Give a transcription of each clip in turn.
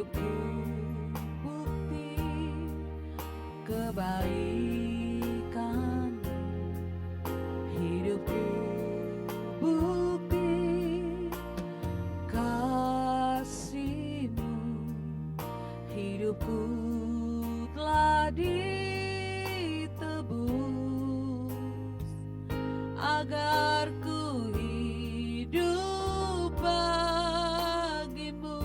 hidupku bukti kebaikan, hidupku bukti kasih-Mu, hidupku telah ditebus agar ku hidup bagi-Mu.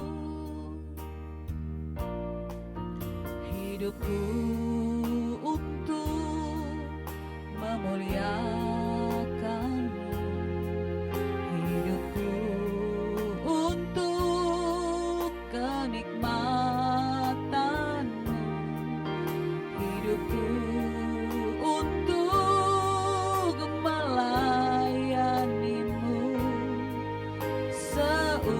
Hidupku untuk memuliakan-Mu, hidupku untuk kenikmatan-Mu, hidupku untuk melayani-Mu seumur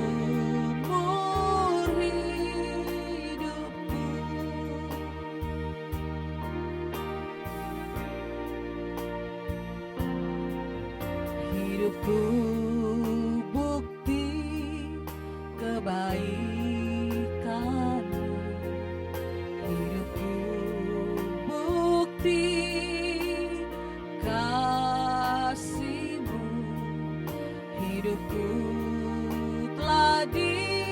hidupku. Hidupku bukti kebaikan-Mu, hidupku bukti kasih-Mu, hidupku telah ditebus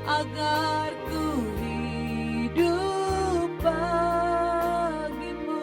agar ku hidup bagi-Mu.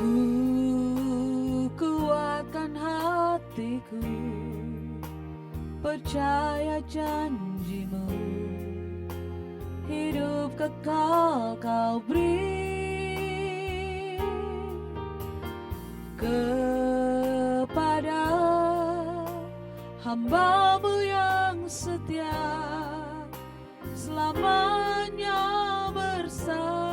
Ku kuatkan hatiku, percaya janjimu, hidup kekal kau beri kepada hamba-Mu yang setia, selamanya bersama-Mu.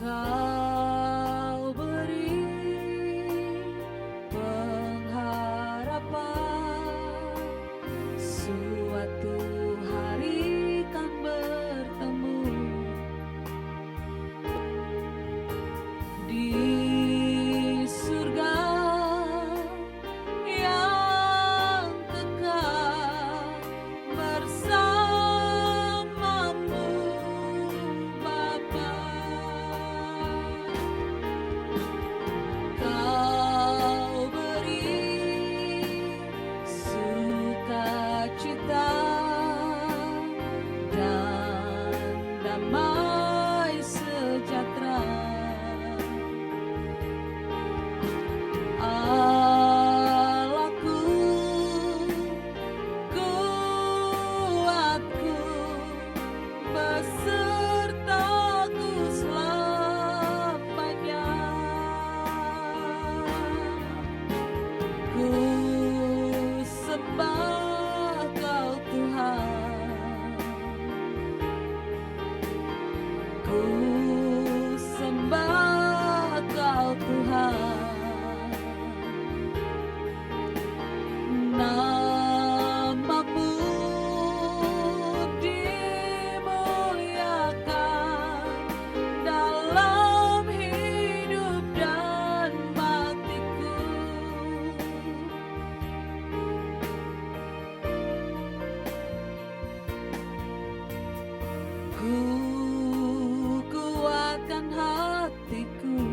Kau beri pengharapan, suatu hari kan bertemu di surga yang kekal bersama-Mu Bapa. Kau beri sukacita dan damai sejahtera. Allahku, kuatku, besertaku selamanya. Ku sembah Kau Tuhan, ku sembah Kau Tuhan. Nama-Mu dimuliakan dalam hidup dan matiku. Ku kuatkan hatiku,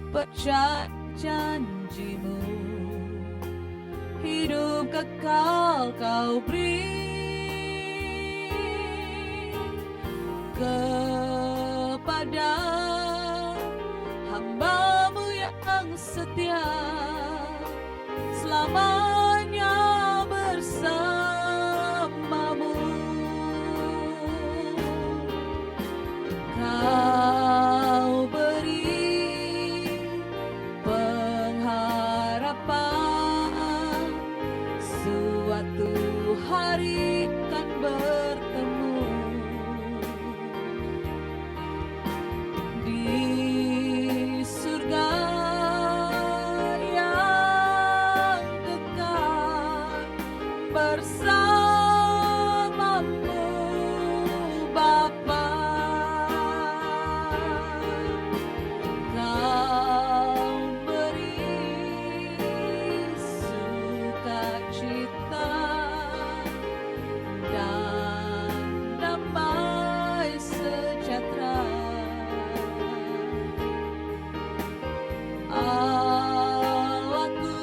percaya janji-Mu, hidup kekal Kau beri kepada hamba-Mu yang setia, selamanya bersama-Mu. Kau beri pengharapan, suatu hari kan bertemu di surga yang kekal bersama-Mu Bapa. Kau beri sukacita dan damai sejahtera. Allahku,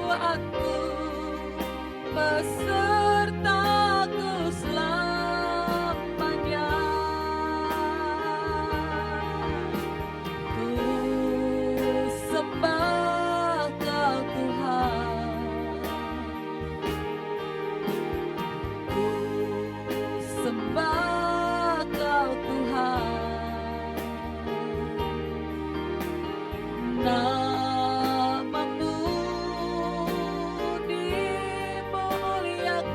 kuatku, besertaku selamanya. Ku sembah Kau Tuhan, ku sembah Kau Tuhan. Nama-Mu dimuliakan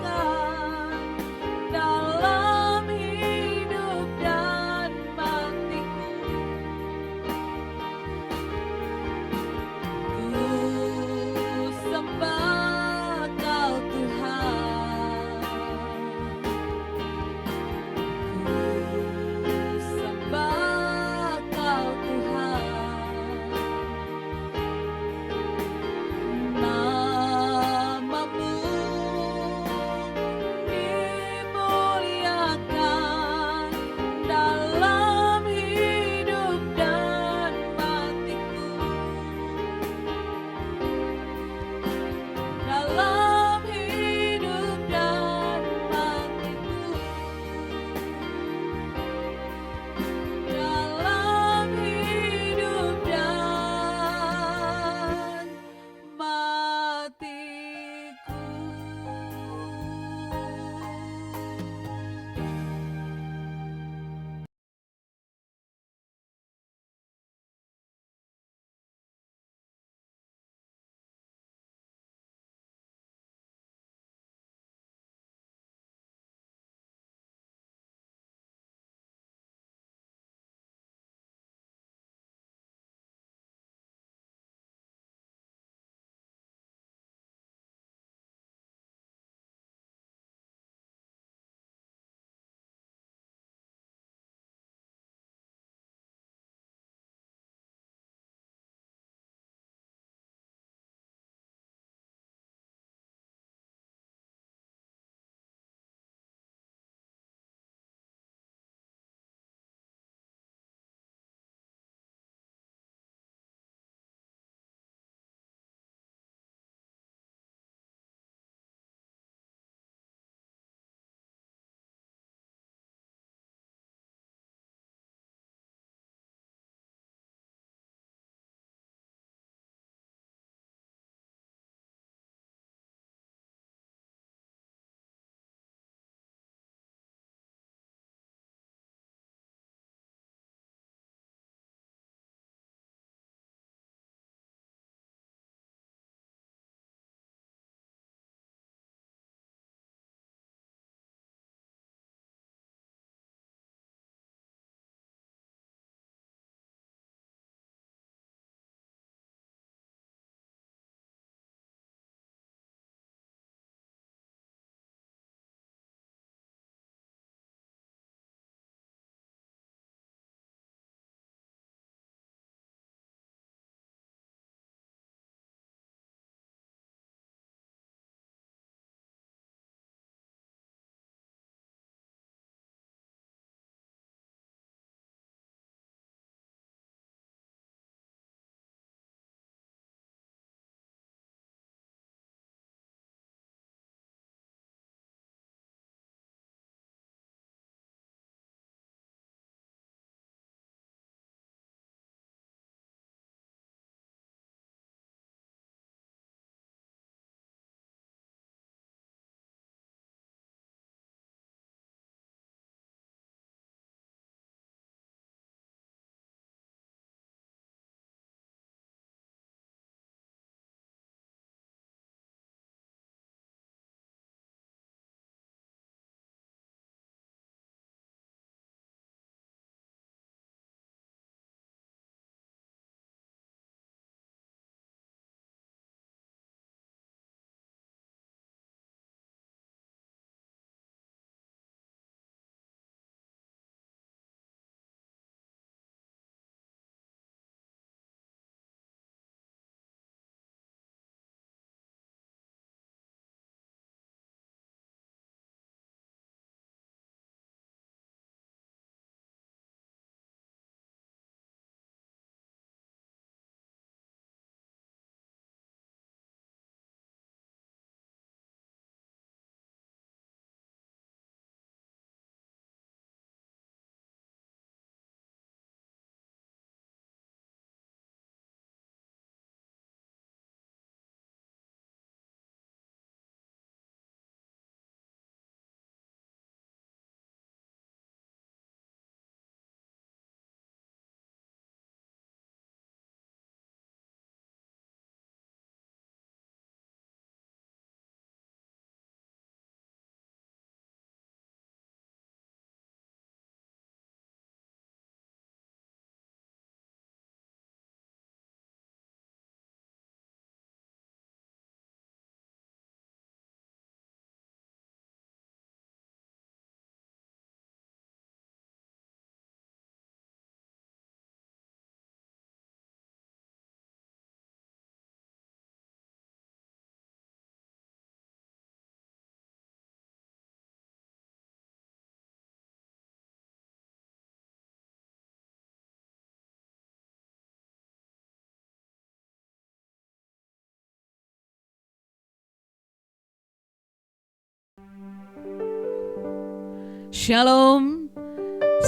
Shalom,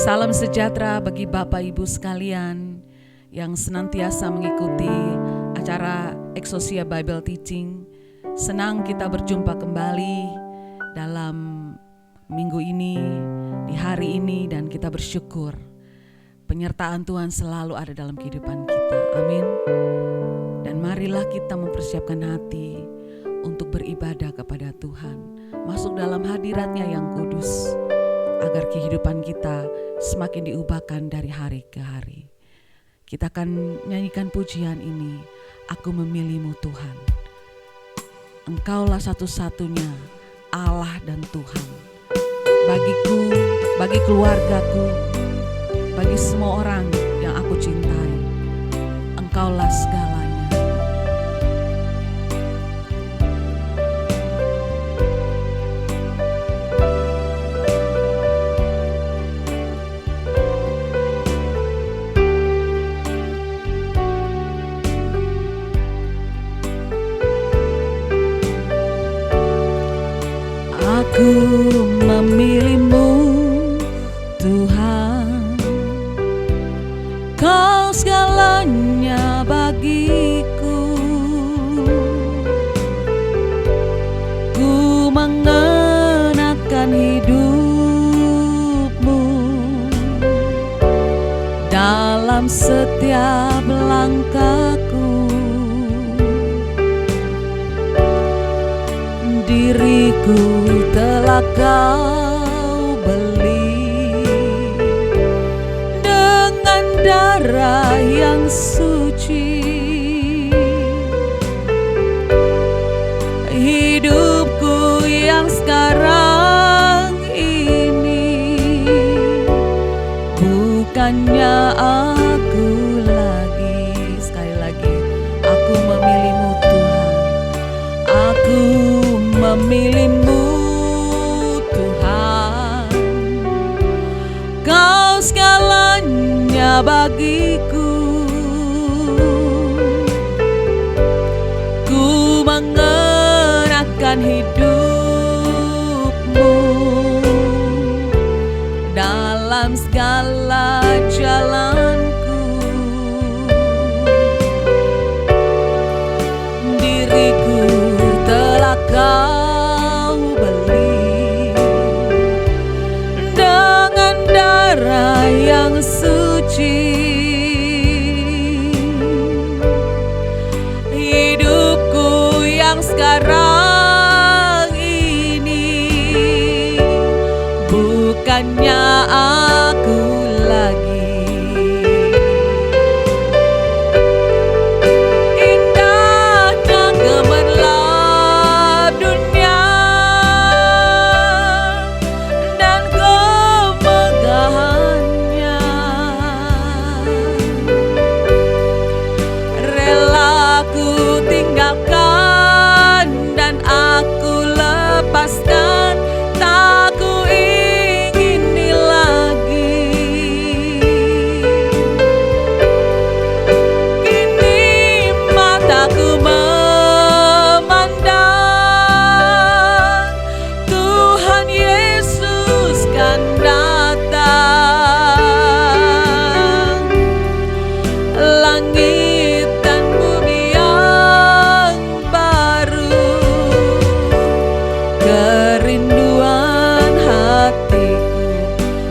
salam sejahtera bagi Bapak Ibu sekalian yang senantiasa mengikuti acara Exousia Bible Teaching. Senang kita berjumpa kembali dalam minggu ini, di hari ini, dan kita bersyukur penyertaan Tuhan selalu ada dalam kehidupan kita. Amin. Dan marilah kita mempersiapkan hati untuk beribadah kepada Tuhan, masuk dalam hadirat-Nya yang kudus, agar kehidupan kita semakin diubahkan dari hari ke hari. Kita akan nyanyikan pujian ini, Aku Memilih-Mu Tuhan. Engkaulah satu-satunya Allah dan Tuhan. Bagiku, bagi keluargaku, bagi semua orang yang aku cintai, Engkaulah segalanya. Aku memilih-Mu Tuhan, Kau segalanya bagiku. Ku mengenakan hidup-Mu dalam setiap langkahku. Diriku telah Kau beli dengan darah yang suci. Hidupku yang sekarang ini bukannya aku lagi. Sekali lagi, aku memilih-Mu Tuhan. Aku memilih-Mu Tuhan, Kau segalanya bagiku. Ku mengenakan hidup-Mu dalam segala jalanku. Diriku telah Kau beli dengan darah yang suci. Hidupku yang sekarang ini bukannya aku lagi. Tak ku ingini lagi. Kini mataku memandang Tuhan Yesus kan datang. Langit dan bumi yang baru, kerinduan hatiku.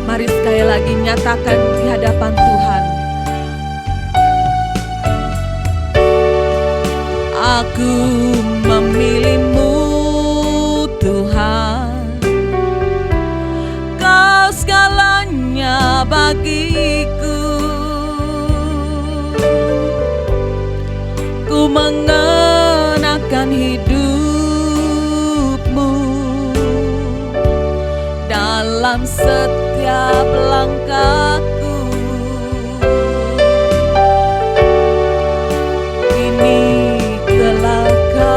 Mari sekali lagi nyatakan di hadapan Tuhan. Aku memilih-Mu Tuhan, Kau segalanya bagiku. Ku mengenakan hidup-Mu dalam setiap langkahku. Kini telah Kau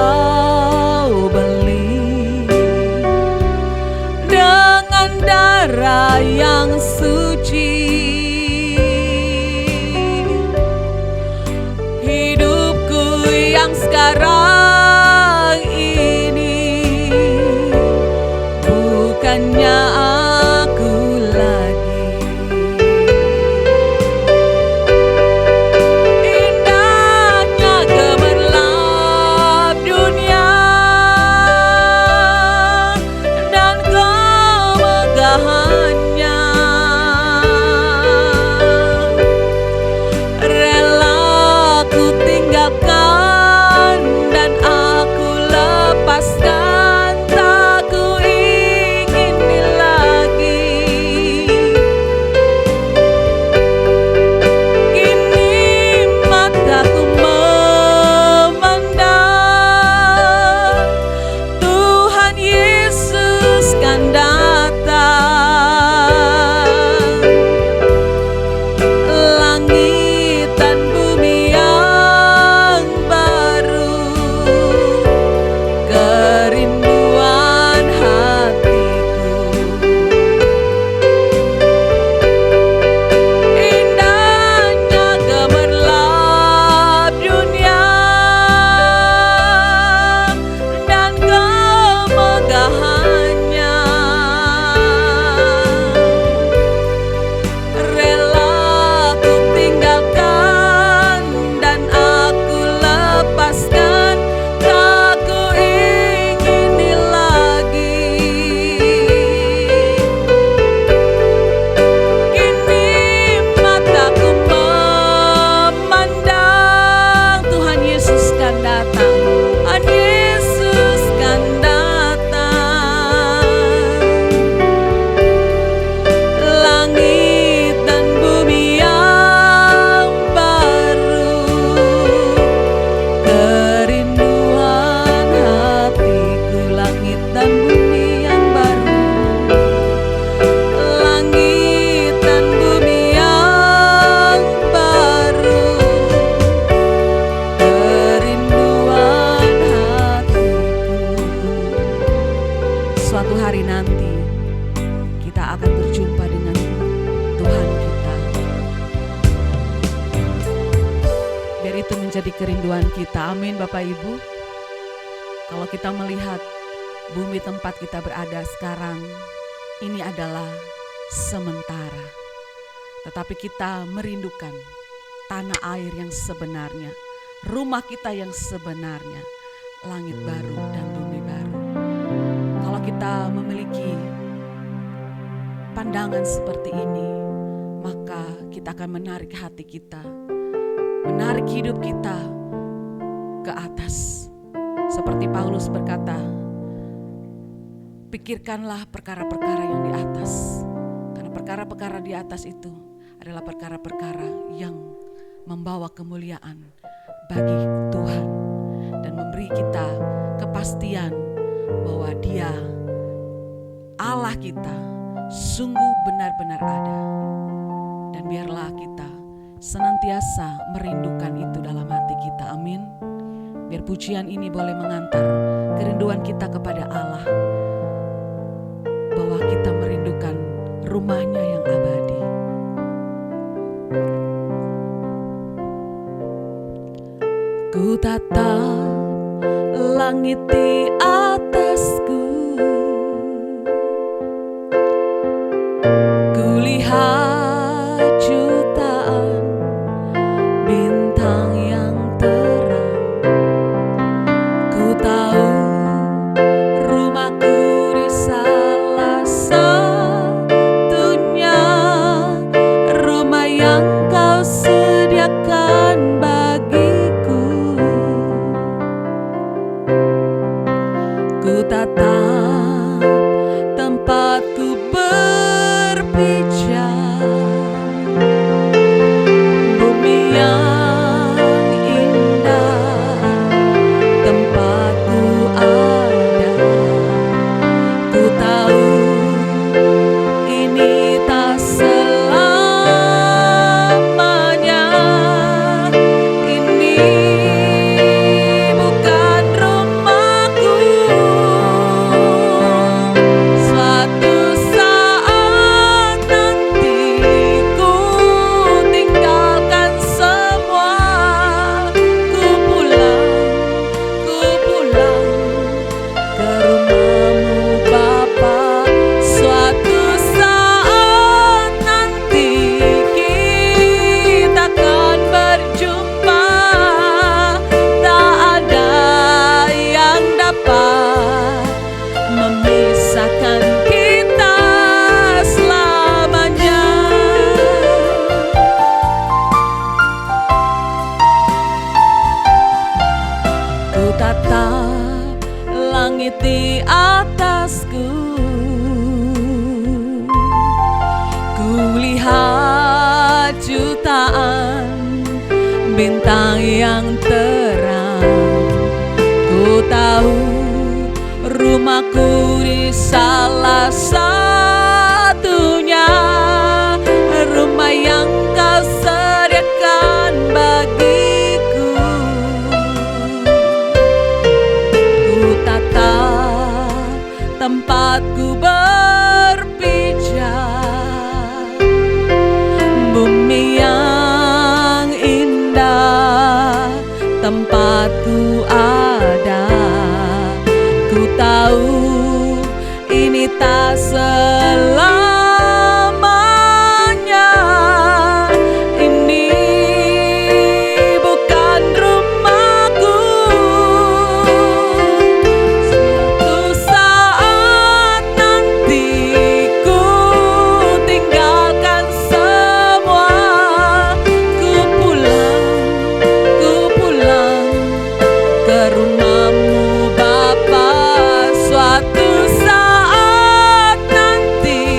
hari nanti kita akan berjumpa dengan Tuhan kita. Biar itu menjadi kerinduan kita. Amin Bapak Ibu. Kalau kita melihat bumi tempat kita berada sekarang, ini adalah sementara. Tetapi kita merindukan tanah air yang sebenarnya, rumah kita yang sebenarnya, langit baru dan bumi baru. Kalau kita memiliki pandangan seperti ini, maka kita akan menarik hati kita, menarik hidup kita ke atas. Seperti Paulus berkata, pikirkanlah perkara-perkara yang di atas. Karena perkara-perkara di atas itu adalah perkara-perkara yang membawa kemuliaan bagi Tuhan dan memberi kita kepastian bahwa Dia, Allah kita, sungguh benar-benar ada. Dan biarlah kita senantiasa merindukan itu dalam hati kita. Amin. Biar pujian ini boleh mengantar kerinduan kita kepada Allah, bahwa kita merindukan rumahnya yang abadi. Ku tatap langit di atasku, ku lihat jutaan bintang yang terang. Ku tahu rumahku di salah satunya, rumah yang Kau sediakan bagiku. Ku tatap tempatku berpijak, bumi yang indah tempatku ada. Ku tahu ini tak selamanya, ini bukan rumahku. Suatu saat nanti ku tinggalkan semua, ku pulang ke rumahmu Bapa. Suatu saat nanti kita akan berjumpa, tak ada yang dapat memisahkan kita selamanya. Ku tatap langit di atasku, ku lihat jutaan bintang yang terang. Ku tahu rumahku di salah satunya, rumah yang Kau sediakan bagiku. Ku tatap tempatku berpijak, bumi yang indah tempatku ada. Ku tahu ini tak selamanya, ini bukan rumahku. Suatu saat nanti ku tinggalkan semua, ku pulang ke rumahmu Bapa. Suatu saat nanti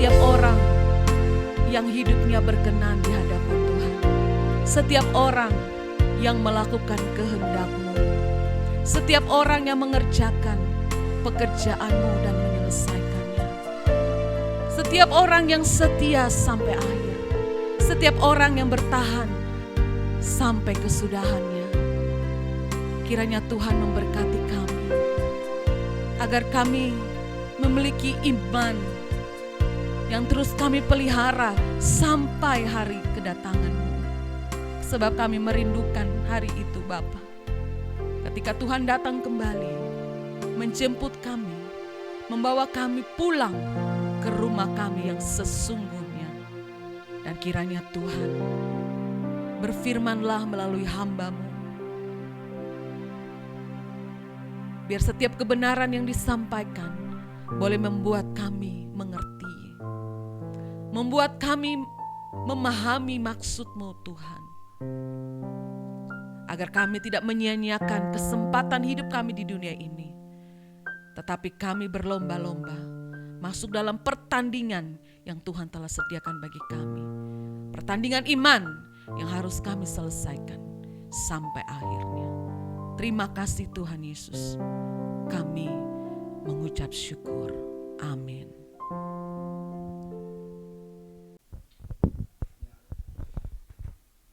setiap orang yang hidupnya berkenan di hadapan Tuhan. Setiap orang yang melakukan kehendak-Mu. Setiap orang yang mengerjakan pekerjaan-Mu dan menyelesaikannya. Setiap orang yang setia sampai akhir. Setiap orang yang bertahan sampai kesudahannya. Kiranya Tuhan memberkati kami, agar kami memiliki iman yang terus kami pelihara sampai hari kedatangan-Mu. Sebab kami merindukan hari itu Bapa. Ketika Tuhan datang kembali, menjemput kami, membawa kami pulang ke rumah kami yang sesungguhnya. Dan kiranya Tuhan berfirmanlah melalui hamba-Mu. Biar setiap kebenaran yang disampaikan boleh membuat kami mengerti. Membuat kami memahami maksud-Mu Tuhan. Agar kami tidak menyia-nyiakan kesempatan hidup kami di dunia ini. Tetapi kami berlomba-lomba masuk dalam pertandingan yang Tuhan telah sediakan bagi kami. Pertandingan iman yang harus kami selesaikan sampai akhirnya. Terima kasih Tuhan Yesus. Kami mengucap syukur. Amin.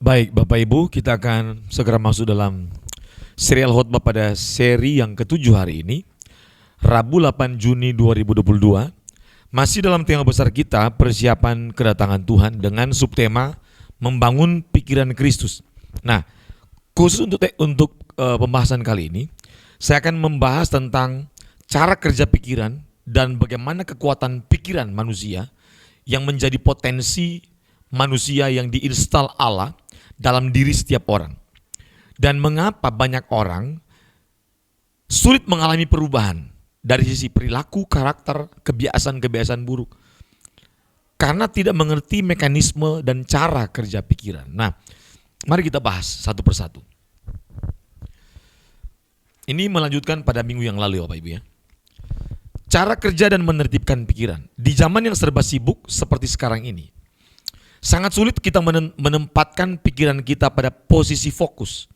Baik Bapak Ibu, kita akan segera masuk dalam serial khotbah pada seri yang ke-7 hari ini, Rabu 8 Juni 2022. Masih dalam tema besar kita, persiapan kedatangan Tuhan dengan subtema membangun pikiran Kristus. Nah, khusus untuk pembahasan kali ini, saya akan membahas tentang cara kerja pikiran dan bagaimana kekuatan pikiran manusia yang menjadi potensi manusia yang diinstal Allah dalam diri setiap orang. Dan mengapa banyak orang sulit mengalami perubahan dari sisi perilaku, karakter, kebiasaan-kebiasaan buruk. Karena tidak mengerti mekanisme dan cara kerja pikiran. Nah, mari kita bahas satu persatu. Ini melanjutkan pada minggu yang lalu Bapak Ibu ya. Cara kerja dan menertibkan pikiran. Di zaman yang serba sibuk seperti sekarang ini, sangat sulit kita menempatkan pikiran kita pada posisi fokus.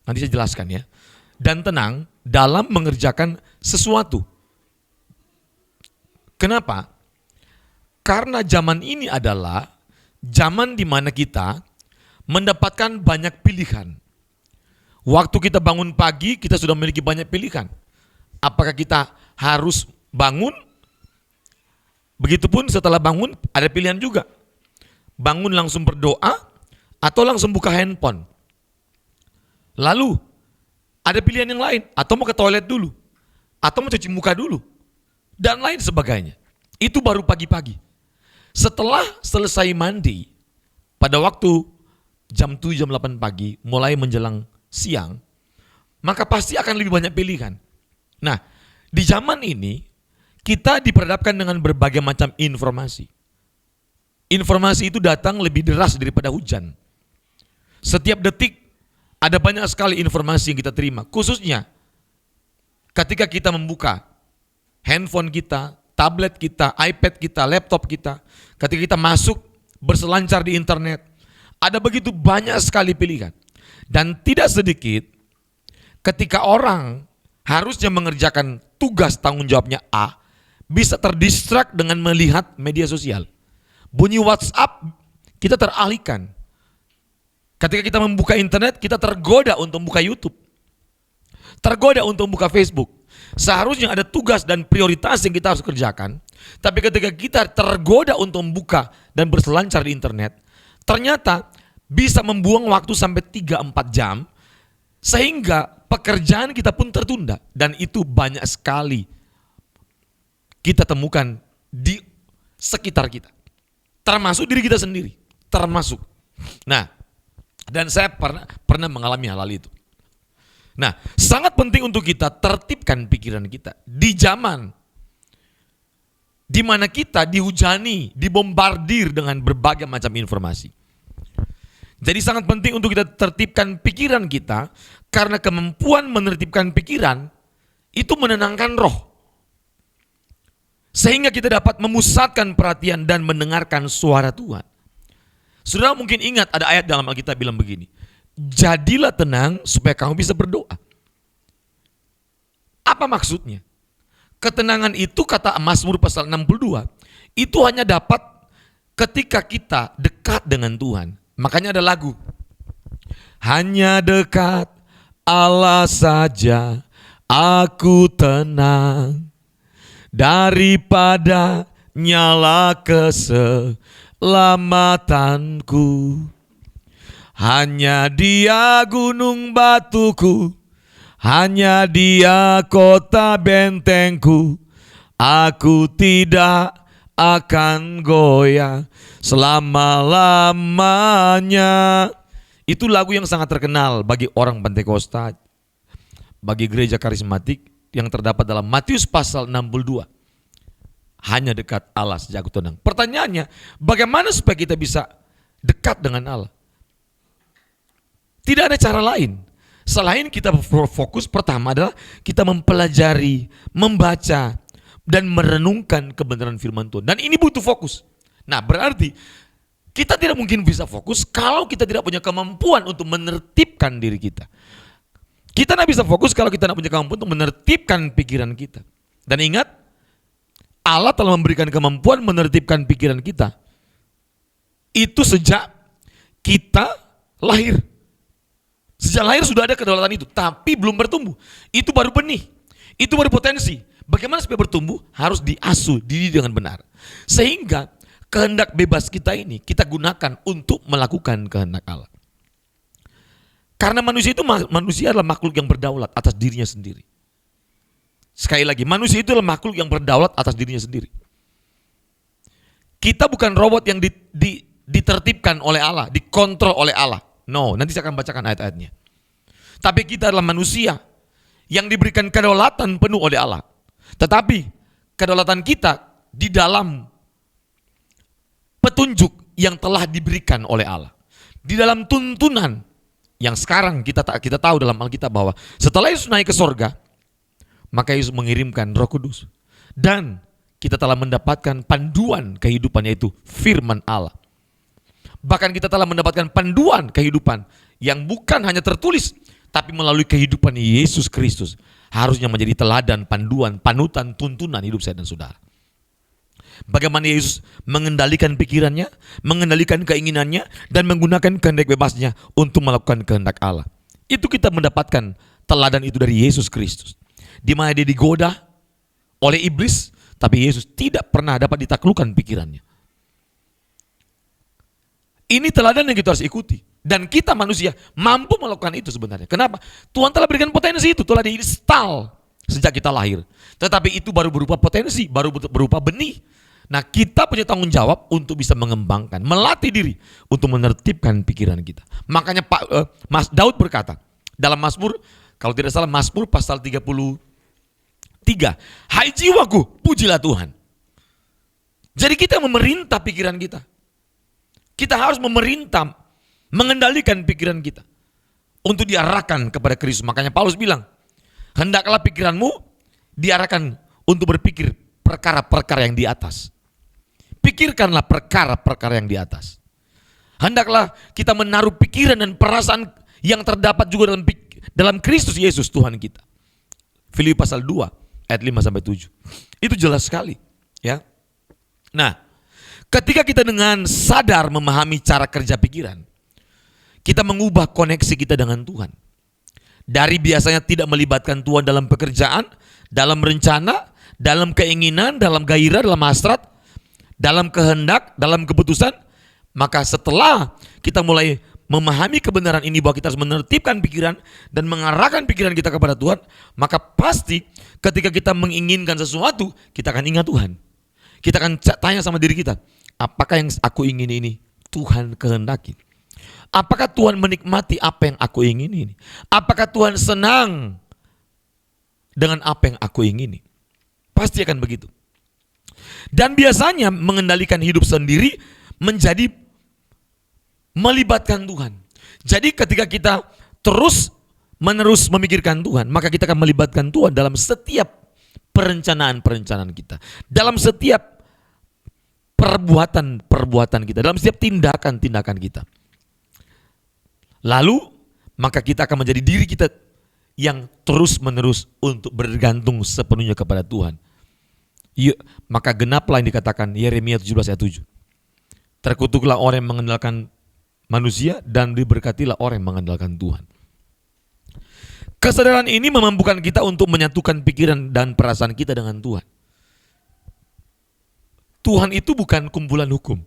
Nanti saya jelaskan ya. Dan tenang dalam mengerjakan sesuatu. Kenapa? Karena zaman ini adalah zaman di mana kita mendapatkan banyak pilihan. Waktu kita bangun pagi, kita sudah memiliki banyak pilihan. Apakah kita harus bangun? Begitupun setelah bangun, ada pilihan juga. Bangun langsung berdoa, atau langsung buka handphone. Lalu, ada pilihan yang lain, atau mau ke toilet dulu, atau mau cuci muka dulu, dan lain sebagainya. Itu baru pagi-pagi. Setelah selesai mandi, pada waktu jam 7, jam 8 pagi, mulai menjelang siang, maka pasti akan lebih banyak pilihan. Nah, di zaman ini, kita diperhadapkan dengan berbagai macam informasi. Informasi itu datang lebih deras daripada hujan. Setiap detik, ada banyak sekali informasi yang kita terima, khususnya ketika kita membuka handphone kita, tablet kita, iPad kita, laptop kita, ketika kita masuk berselancar di internet, ada begitu banyak sekali pilihan. Dan tidak sedikit ketika orang harusnya mengerjakan tugas tanggung jawabnya A, bisa terdistrak dengan melihat media sosial. Bunyi WhatsApp, kita teralihkan. Ketika kita membuka internet, kita tergoda untuk membuka YouTube. Tergoda untuk membuka Facebook. Seharusnya ada tugas dan prioritas yang kita harus kerjakan. Tapi ketika kita tergoda untuk membuka dan berselancar di internet, ternyata bisa membuang waktu sampai 3-4 jam. Sehingga pekerjaan kita pun tertunda. Dan itu banyak sekali kita temukan di sekitar kita. Termasuk diri kita sendiri. Termasuk. Nah, dan saya pernah mengalami hal itu. Nah, sangat penting untuk kita tertibkan pikiran kita di zaman di mana kita dihujani, dibombardir dengan berbagai macam informasi. Jadi sangat penting untuk kita tertibkan pikiran kita, karena kemampuan menertibkan pikiran itu menenangkan roh. Sehingga kita dapat memusatkan perhatian dan mendengarkan suara Tuhan. Saudara mungkin ingat ada ayat dalam Alkitab bilang begini. Jadilah tenang supaya kamu bisa berdoa. Apa maksudnya? Ketenangan itu kata Mazmur pasal 62. Itu hanya dapat ketika kita dekat dengan Tuhan. Makanya ada lagu. Hanya dekat Allah saja aku tenang. Daripada nyala keselamatanku. Hanya Dia gunung batuku, hanya Dia kota bentengku. Aku tidak akan goyah selama-lamanya. Itu lagu yang sangat terkenal bagi orang Pentakosta, bagi gereja karismatik, yang terdapat dalam Matius pasal 62. Hanya dekat Allah sejak aku tenang. Pertanyaannya, bagaimana supaya kita bisa dekat dengan Allah? Tidak ada cara lain. Selain kita fokus, pertama adalah kita mempelajari, membaca, dan merenungkan kebenaran firman Tuhan. Dan ini butuh fokus. Nah berarti kita tidak mungkin bisa fokus kalau kita tidak punya kemampuan untuk menertibkan diri kita. Kita tidak bisa fokus kalau kita tidak punya kemampuan untuk menertibkan pikiran kita. Dan ingat, Allah telah memberikan kemampuan menertibkan pikiran kita. Itu sejak kita lahir. Sejak lahir sudah ada kedaulatan itu, tapi belum bertumbuh. Itu baru benih, itu baru potensi. Bagaimana supaya bertumbuh? Harus diasuh, dididik dengan benar. Sehingga kehendak bebas kita ini kita gunakan untuk melakukan kehendak Allah. Karena manusia adalah makhluk yang berdaulat atas dirinya sendiri. Sekali lagi, manusia itu adalah makhluk yang berdaulat atas dirinya sendiri. Kita bukan robot yang ditertibkan oleh Allah, dikontrol oleh Allah. No, nanti saya akan bacakan ayat-ayatnya. Tapi kita adalah manusia yang diberikan kedaulatan penuh oleh Allah. Tetapi kedaulatan kita di dalam petunjuk yang telah diberikan oleh Allah. Di dalam tuntunan yang sekarang kita tahu dalam Alkitab bahwa setelah Yesus naik ke sorga, maka Yesus mengirimkan Roh Kudus. Dan kita telah mendapatkan panduan kehidupan, yaitu firman Allah. Bahkan kita telah mendapatkan panduan kehidupan yang bukan hanya tertulis, tapi melalui kehidupan Yesus Kristus. Harusnya menjadi teladan, panduan, panutan, tuntunan hidup saya dan saudara. Bagaimana Yesus mengendalikan pikirannya, mengendalikan keinginannya, dan menggunakan kehendak bebasnya untuk melakukan kehendak Allah. Itu kita mendapatkan teladan itu dari Yesus Kristus. Di mana dia digoda oleh iblis, tapi Yesus tidak pernah dapat ditaklukkan pikirannya. Ini teladan yang kita harus ikuti. Dan kita manusia mampu melakukan itu sebenarnya. Kenapa? Tuhan telah berikan potensi itu, telah diinstal sejak kita lahir. Tetapi itu baru berupa potensi, baru berupa benih. Nah kita punya tanggung jawab untuk bisa mengembangkan, melatih diri untuk menertibkan pikiran kita. Makanya Mas Daud berkata dalam Mazmur, kalau tidak salah Mazmur pasal 33, hai jiwaku, pujilah Tuhan. Jadi kita memerintah pikiran kita. Kita harus memerintah, mengendalikan pikiran kita untuk diarahkan kepada Kristus. Makanya Paulus bilang, hendaklah pikiranmu diarahkan untuk berpikir perkara-perkara yang di atas. Pikirkanlah perkara-perkara yang di atas. Hendaklah kita menaruh pikiran dan perasaan yang terdapat juga dalam Kristus Yesus Tuhan kita. Filipi pasal 2 ayat 5-7. Itu jelas sekali, ya. Nah, ketika kita dengan sadar memahami cara kerja pikiran, kita mengubah koneksi kita dengan Tuhan. Dari biasanya tidak melibatkan Tuhan dalam pekerjaan, dalam rencana, dalam keinginan, dalam gairah, dalam hasrat, dalam kehendak, dalam keputusan, maka setelah kita mulai memahami kebenaran ini bahwa kita harus menertibkan pikiran dan mengarahkan pikiran kita kepada Tuhan, maka pasti ketika kita menginginkan sesuatu, kita akan ingat Tuhan. Kita akan tanya sama diri kita, apakah yang aku ingin ini Tuhan kehendaki? Apakah Tuhan menikmati apa yang aku ingini ini? Apakah Tuhan senang dengan apa yang aku ingini? Pasti akan begitu. Dan biasanya mengendalikan hidup sendiri menjadi melibatkan Tuhan. Jadi ketika kita terus menerus memikirkan Tuhan, maka kita akan melibatkan Tuhan dalam setiap perencanaan-perencanaan kita. Dalam setiap perbuatan-perbuatan kita, dalam setiap tindakan-tindakan kita. Lalu maka kita akan menjadi diri kita yang terus-menerus untuk bergantung sepenuhnya kepada Tuhan. Maka genaplah yang dikatakan Yeremia 17 ayat 7. Terkutuklah orang yang mengandalkan manusia dan diberkatilah orang yang mengandalkan Tuhan. Kesadaran ini memampukan kita untuk menyatukan pikiran dan perasaan kita dengan Tuhan. Tuhan itu bukan kumpulan hukum.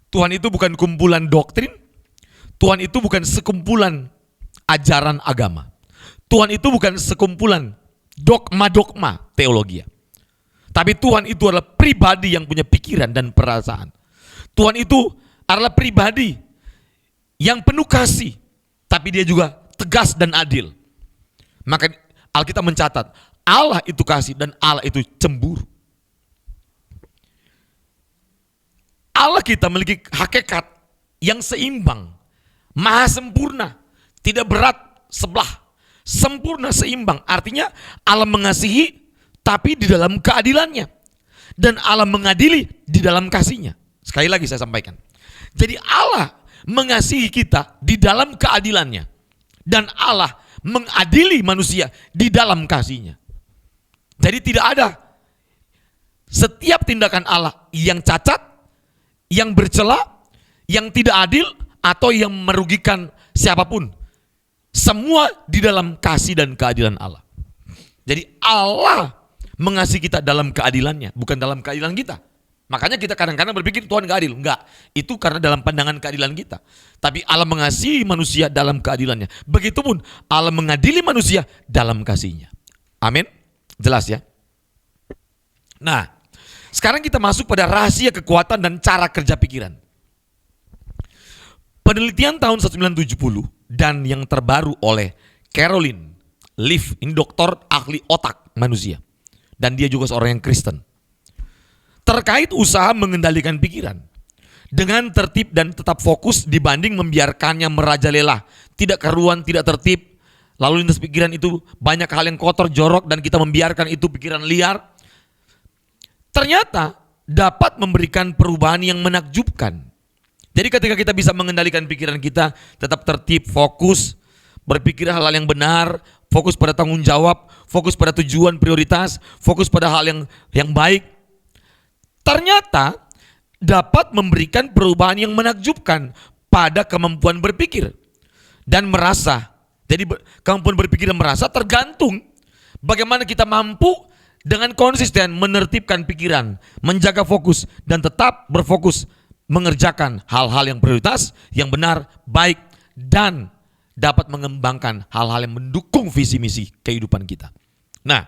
Tuhan itu bukan kumpulan doktrin. Tuhan itu bukan sekumpulan ajaran agama. Tuhan itu bukan sekumpulan dogma-dogma teologi. Tapi Tuhan itu adalah pribadi yang punya pikiran dan perasaan. Tuhan itu adalah pribadi yang penuh kasih, tapi dia juga tegas dan adil. Maka Alkitab mencatat, Allah itu kasih dan Allah itu cemburu. Allah kita memiliki hakikat yang seimbang, maha sempurna, tidak berat sebelah, sempurna seimbang. Artinya Allah mengasihi tapi di dalam keadilannya, dan Allah mengadili di dalam kasihnya. Sekali lagi saya sampaikan. Jadi Allah mengasihi kita di dalam keadilannya, dan Allah mengadili manusia di dalam kasihnya. Jadi tidak ada setiap tindakan Allah yang cacat, yang bercela, yang tidak adil, atau yang merugikan siapapun. Semua di dalam kasih dan keadilan Allah. Jadi Allah mengasihi kita dalam keadilannya, bukan dalam keadilan kita. Makanya kita kadang-kadang berpikir Tuhan gak adil. Enggak, itu karena dalam pandangan keadilan kita. Tapi Allah mengasihi manusia dalam keadilannya. Begitupun Allah mengadili manusia dalam kasihnya. Amin. Jelas ya. Nah, sekarang kita masuk pada rahasia kekuatan dan cara kerja pikiran. Penelitian tahun 1970 dan yang terbaru oleh Caroline Leaf, ini dokter ahli otak manusia. Dan dia juga seorang yang Kristen. Terkait usaha mengendalikan pikiran dengan tertib dan tetap fokus dibanding membiarkannya merajalela, tidak karuan, tidak tertib. Lalu lintas pikiran itu banyak hal yang kotor, jorok, dan kita membiarkan itu pikiran liar. Ternyata dapat memberikan perubahan yang menakjubkan. Jadi ketika kita bisa mengendalikan pikiran kita, tetap tertib, fokus, berpikir hal-hal yang benar, fokus pada tanggung jawab, fokus pada tujuan prioritas, fokus pada hal yang baik. Ternyata dapat memberikan perubahan yang menakjubkan pada kemampuan berpikir dan merasa. Jadi kemampuan berpikir dan merasa tergantung bagaimana kita mampu dengan konsisten menertibkan pikiran, menjaga fokus dan tetap berfokus mengerjakan hal-hal yang prioritas, yang benar, baik, dan dapat mengembangkan hal-hal yang mendukung visi misi kehidupan kita. Nah,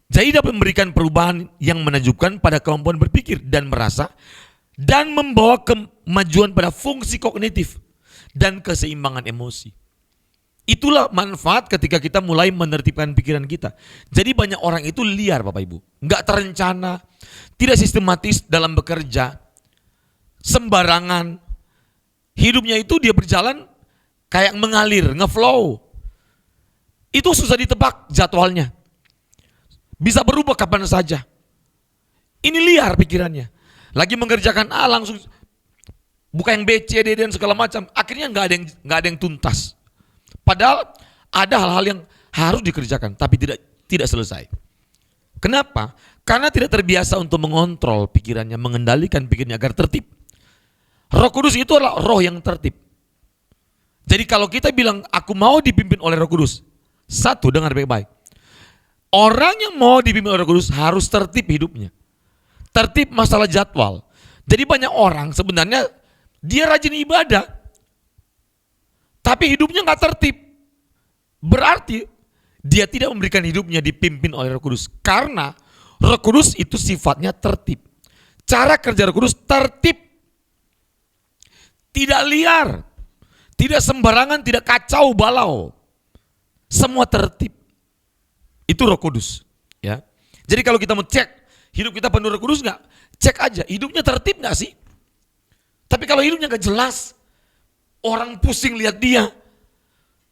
jadi dapat memberikan perubahan yang menakjubkan pada kemampuan berpikir dan merasa, dan membawa kemajuan pada fungsi kognitif dan keseimbangan emosi. Itulah manfaat ketika kita mulai menertibkan pikiran kita. Jadi banyak orang itu liar Bapak Ibu, nggak terencana, tidak sistematis dalam bekerja, sembarangan. Hidupnya itu dia berjalan kayak mengalir, ngeflow. Itu susah ditebak jadwalnya. Bisa berubah kapan saja. Ini liar pikirannya. Lagi mengerjakan A langsung buka yang B, C, D dan segala macam. Akhirnya nggak ada yang tuntas. Padahal ada hal-hal yang harus dikerjakan tapi tidak selesai. Kenapa? Karena tidak terbiasa untuk mengontrol pikirannya, mengendalikan pikirannya agar tertib. Roh Kudus itu adalah roh yang tertib. Jadi kalau kita bilang aku mau dipimpin oleh Roh Kudus, satu, dengar baik-baik. Orang yang mau dipimpin oleh Roh Kudus harus tertib hidupnya. Tertib masalah jadwal. Jadi banyak orang sebenarnya dia rajin ibadah, tapi hidupnya nggak tertib. Berarti dia tidak memberikan hidupnya dipimpin oleh Roh Kudus. Karena Roh Kudus itu sifatnya tertib. Cara kerja Roh Kudus tertib. Tidak liar. Tidak sembarangan, tidak kacau balau. Semua tertib. Itu Roh Kudus, ya. Jadi kalau kita mau cek hidup kita penuh Roh Kudus nggak, cek aja hidupnya tertib nggak sih. Tapi kalau hidupnya nggak jelas, orang pusing lihat dia,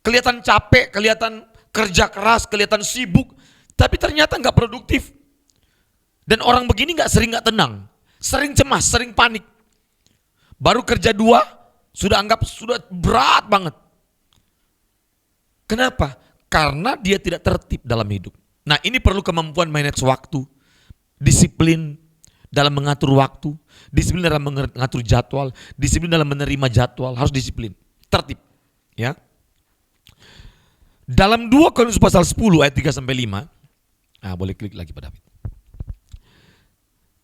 kelihatan capek, kelihatan kerja keras, kelihatan sibuk, Tapi ternyata nggak produktif. Dan orang begini nggak tenang, sering cemas, sering panik. Baru kerja 2, sudah berat banget. Kenapa? Karena dia tidak tertib dalam hidup. Nah, ini perlu kemampuan manage waktu, disiplin dalam mengatur waktu, disiplin dalam mengatur jadwal, disiplin dalam menerima jadwal, harus disiplin, tertib, ya. Dalam 2 Korintus pasal 10 ayat 3 sampai 5. Nah, boleh klik lagi Pak David.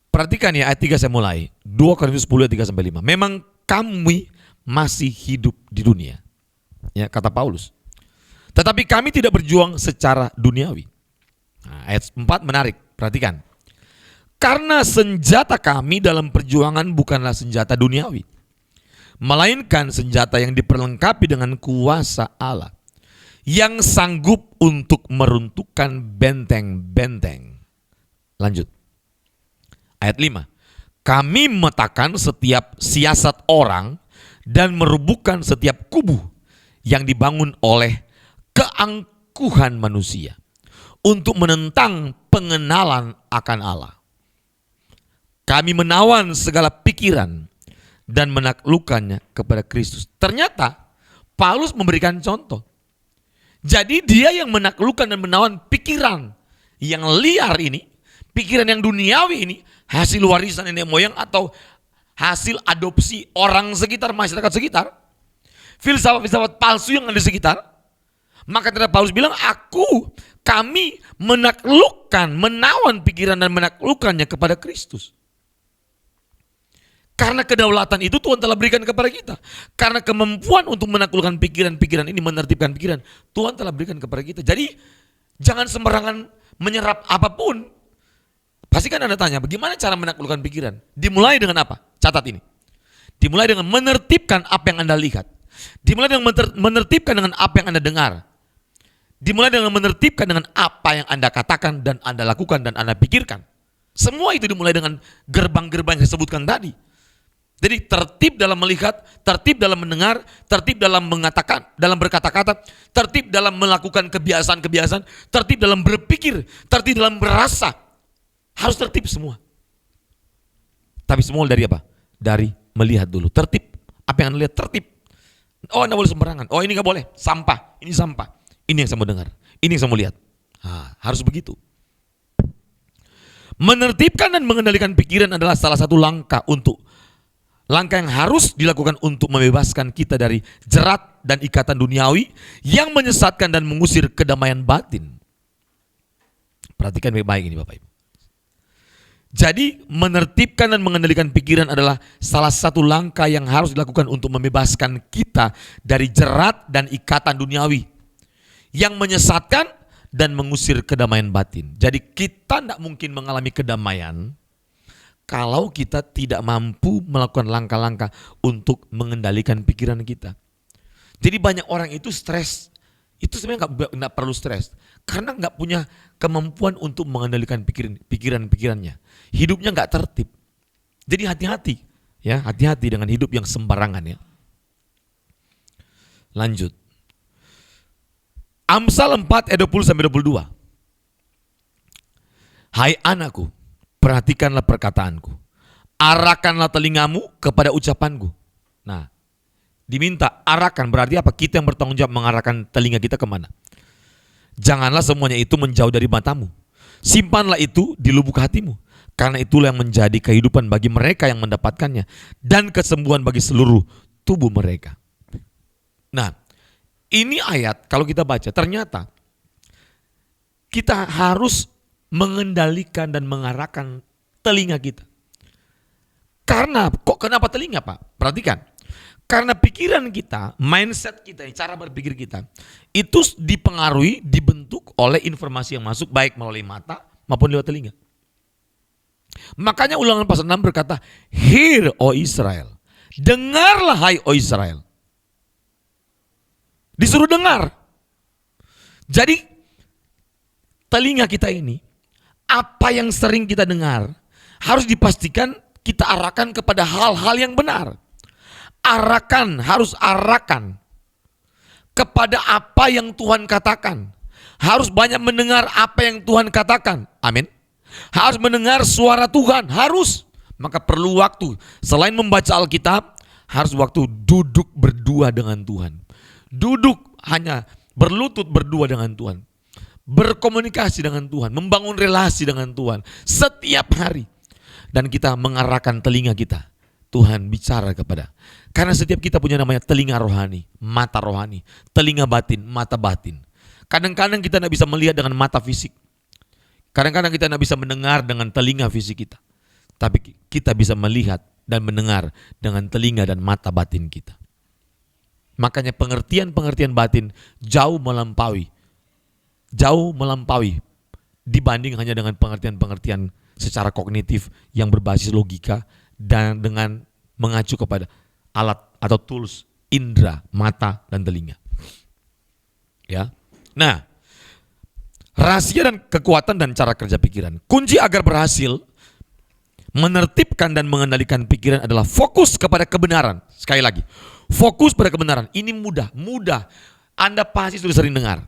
Perhatikan ya, ayat 3 saya mulai. 2 Korintus 10 ayat 3 sampai 5. Memang kami masih hidup di dunia. Ya, kata Paulus. Tetapi kami tidak berjuang secara duniawi. Nah, ayat 4 menarik, perhatikan. Karena senjata kami dalam perjuangan bukanlah senjata duniawi, melainkan senjata yang diperlengkapi dengan kuasa Allah, yang sanggup untuk meruntuhkan benteng-benteng. Lanjut. Ayat 5. Kami memetakan setiap siasat orang dan merubuhkan setiap kubu yang dibangun oleh keangkuhan manusia untuk menentang pengenalan akan Allah. Kami menawan segala pikiran dan menaklukkannya kepada Kristus. Ternyata Paulus memberikan contoh. Jadi dia yang menaklukkan dan menawan pikiran yang liar ini, pikiran yang duniawi ini, hasil warisan nenek moyang atau hasil adopsi orang sekitar, masyarakat sekitar, filsafat-filsafat palsu yang ada di sekitar. Maka ternyata Paulus bilang, kami menaklukkan, menawan pikiran dan menaklukkannya kepada Kristus. Karena kedaulatan itu Tuhan telah berikan kepada kita. Karena kemampuan untuk menaklukkan pikiran-pikiran ini, menertibkan pikiran, Tuhan telah berikan kepada kita. Jadi jangan sembarangan menyerap apapun. Pasti kan Anda tanya, bagaimana cara menaklukkan pikiran? Dimulai dengan apa? Catat ini. Dimulai dengan menertibkan apa yang Anda lihat. Dimulai dengan menertibkan dengan apa yang Anda dengar. Dimulai dengan menertibkan dengan apa yang Anda katakan dan Anda lakukan dan Anda pikirkan. Semua itu dimulai dengan gerbang-gerbang yang saya sebutkan tadi. Jadi tertib dalam melihat, tertib dalam mendengar, tertib dalam mengatakan, dalam berkata-kata, tertib dalam melakukan kebiasaan-kebiasaan, tertib dalam berpikir, tertib dalam berasa. Harus tertib semua. Tapi semua dari apa? Dari melihat dulu. Tertib. Apa yang Anda lihat? Tertib. Oh, Anda boleh sembarangan. Oh, ini gak boleh. Sampah. Ini sampah. Ini yang saya mau dengar. Ini yang saya mau lihat. Harus begitu. Menertibkan dan mengendalikan pikiran adalah salah satu langkah yang harus dilakukan untuk membebaskan kita dari jerat dan ikatan duniawi yang menyesatkan dan mengusir kedamaian batin. Perhatikan baik-baik ini Bapak Ibu. Jadi menertibkan dan mengendalikan pikiran adalah salah satu langkah yang harus dilakukan untuk membebaskan kita dari jerat dan ikatan duniawi yang menyesatkan dan mengusir kedamaian batin. Jadi kita tidak mungkin mengalami kedamaian kalau kita tidak mampu melakukan langkah-langkah untuk mengendalikan pikiran kita. Jadi banyak orang itu stres. Itu sebenarnya nggak perlu stres. Karena nggak punya kemampuan untuk mengendalikan pikiran-pikirannya. Hidupnya nggak tertib. Jadi hati-hati. Ya, hati-hati dengan hidup yang sembarangan ya. Lanjut. Amsal 4 ayat 20-22. Hai anakku, perhatikanlah perkataanku. Arahkanlah telingamu kepada ucapanku. Nah, diminta arahkan berarti apa? Kita yang bertanggung jawab mengarahkan telinga kita kemana. Janganlah semuanya itu menjauh dari matamu. Simpanlah itu di lubuk hatimu. Karena itulah yang menjadi kehidupan bagi mereka yang mendapatkannya. Dan kesembuhan bagi seluruh tubuh mereka. Nah, ini ayat kalau kita baca ternyata kita harus mengendalikan dan mengarahkan telinga kita. Kenapa telinga Pak? Perhatikan. Karena pikiran kita, mindset kita, cara berpikir kita itu dipengaruhi, dibentuk oleh informasi yang masuk baik melalui mata maupun lewat telinga. Makanya Ulangan pasal 6 berkata, "Hear, O Israel." Dengarlah hai o Israel. Disuruh dengar. Jadi telinga kita ini, apa yang sering kita dengar harus dipastikan kita arahkan kepada hal-hal yang benar. Harus arahkan kepada apa yang Tuhan katakan. Harus banyak mendengar apa yang Tuhan katakan. Amin. Harus mendengar suara Tuhan, harus. Maka perlu waktu. Selain membaca Alkitab, harus waktu duduk berdua dengan Tuhan. Duduk hanya berlutut berdua dengan Tuhan. Berkomunikasi dengan Tuhan, membangun relasi dengan Tuhan setiap hari. Dan kita mengarahkan telinga kita. Tuhan bicara kepada. Karena setiap kita punya namanya telinga rohani, mata rohani, telinga batin, mata batin. Kadang-kadang kita tidak bisa melihat dengan mata fisik. Kadang-kadang kita tidak bisa mendengar dengan telinga fisik kita. Tapi kita bisa melihat dan mendengar dengan telinga dan mata batin kita. Makanya pengertian-pengertian batin jauh melampaui dibanding hanya dengan pengertian-pengertian secara kognitif yang berbasis logika dan dengan mengacu kepada alat atau tools indera, mata dan telinga. Ya. Nah, rahasia dan kekuatan dan cara kerja pikiran. Kunci agar berhasil menertibkan dan mengendalikan pikiran adalah fokus kepada kebenaran. Sekali lagi, fokus pada kebenaran. Ini mudah. Anda pasti sudah sering dengar.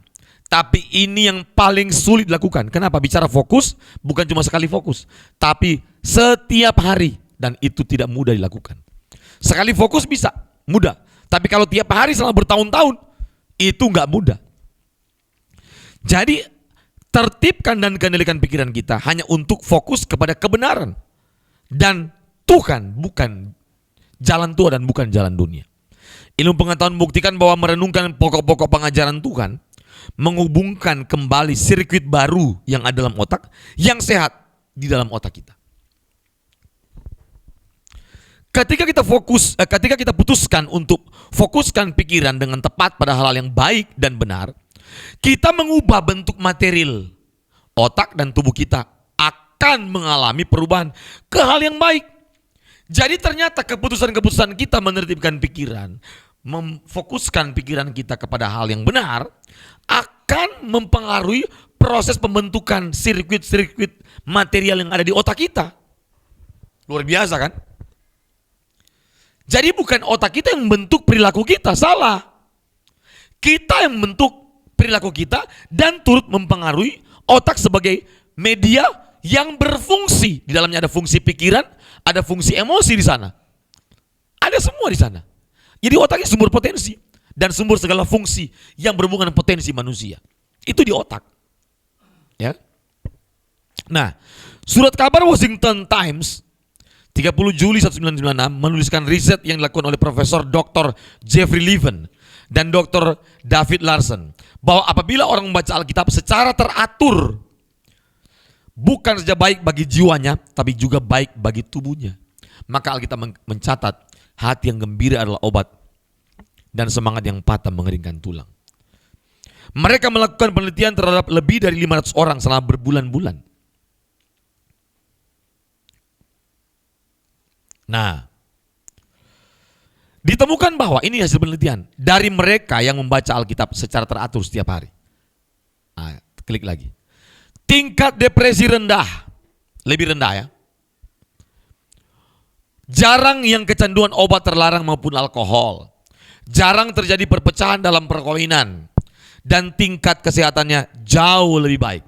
Tapi ini yang paling sulit dilakukan. Kenapa? Bicara fokus bukan cuma sekali fokus, tapi setiap hari, dan itu tidak mudah dilakukan. Sekali fokus bisa, mudah. Tapi kalau tiap hari selama bertahun-tahun, itu nggak mudah. Jadi tertibkan dan kendalikan pikiran kita hanya untuk fokus kepada kebenaran dan Tuhan, bukan jalan Tuhan dan bukan jalan dunia. Ilmu pengetahuan membuktikan bahwa merenungkan pokok-pokok pengajaran Tuhan menghubungkan kembali sirkuit baru yang ada dalam otak, yang sehat di dalam otak kita. Ketika kita putuskan untuk fokuskan pikiran dengan tepat pada hal-hal yang baik dan benar, kita mengubah bentuk material otak dan tubuh kita akan mengalami perubahan ke hal yang baik. Jadi ternyata keputusan-keputusan kita menertibkan pikiran, memfokuskan pikiran kita kepada hal yang benar akan mempengaruhi proses pembentukan sirkuit-sirkuit material yang ada di otak kita. Luar biasa kan? Jadi bukan otak kita yang membentuk perilaku kita, salah. Kita yang membentuk perilaku kita dan turut mempengaruhi otak sebagai media yang berfungsi. Di dalamnya ada fungsi pikiran, ada fungsi emosi di sana. Ada semua di sana. Jadi otaknya sumber potensi dan sumber segala fungsi yang berhubungan dengan potensi manusia. Itu di otak. Ya. Nah, surat kabar Washington Times 30 Juli 1996 menuliskan riset yang dilakukan oleh Profesor Dr. Jeffrey Levin dan Dr. David Larson bahwa apabila orang membaca Alkitab secara teratur, bukan saja baik bagi jiwanya, tapi juga baik bagi tubuhnya. Maka Alkitab mencatat hati yang gembira adalah obat dan semangat yang patah mengeringkan tulang. Mereka melakukan penelitian terhadap lebih dari 500 orang selama berbulan-bulan. Nah, ditemukan bahwa ini hasil penelitian dari mereka yang membaca Alkitab secara teratur setiap hari. Nah, klik lagi. Tingkat depresi rendah, lebih rendah ya. Jarang yang kecanduan obat terlarang maupun alkohol. Jarang terjadi perpecahan dalam perkawinan. Dan tingkat kesehatannya jauh lebih baik.